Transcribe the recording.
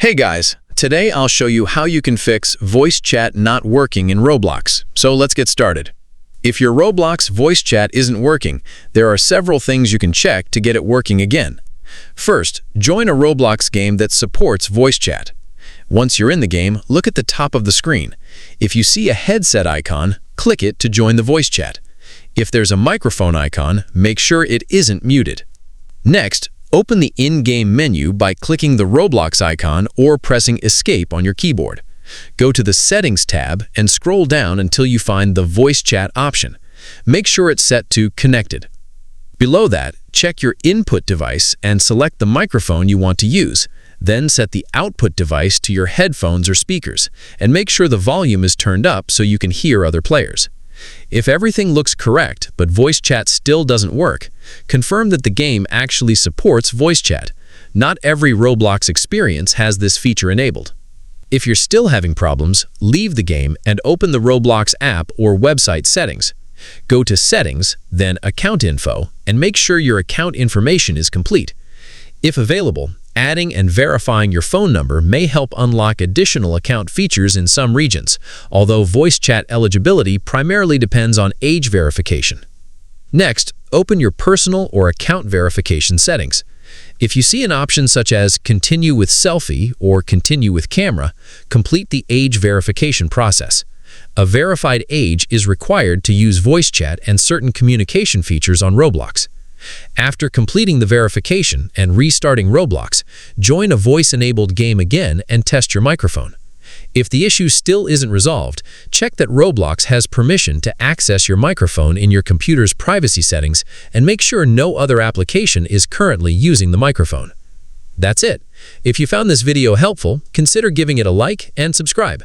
Hey guys, today I'll show you how you can fix voice chat not working in Roblox. So let's get started. If your Roblox voice chat isn't working, there are several things you can check to get it working again. First, join a Roblox game that supports voice chat. Once you're in the game, look at the top of the screen. If you see a headset icon, click it to join the voice chat. If there's a microphone icon, make sure it isn't muted. Next, open the in-game menu by clicking the Roblox icon or pressing Escape on your keyboard. Go to the Settings tab and scroll down until you find the Voice Chat option. Make sure it's set to Connected. Below that, check your input device and select the microphone you want to use. Then set the output device to your headphones or speakers, and make sure the volume is turned up so you can hear other players. If everything looks correct but voice chat still doesn't work, confirm that the game actually supports voice chat. Not every Roblox experience has this feature enabled. If you're still having problems, leave the game and open the Roblox app or website settings. Go to Settings, then Account Info, and make sure your account information is complete. If available, adding and verifying your phone number may help unlock additional account features in some regions, although voice chat eligibility primarily depends on age verification. Next, open your personal or account verification settings. If you see an option such as Continue with Selfie or Continue with Camera, complete the age verification process. A verified age is required to use voice chat and certain communication features on Roblox. After completing the verification and restarting Roblox, join a voice-enabled game again and test your microphone. If the issue still isn't resolved, check that Roblox has permission to access your microphone in your computer's privacy settings and make sure no other application is currently using the microphone. That's it. If you found this video helpful, consider giving it a like and subscribe.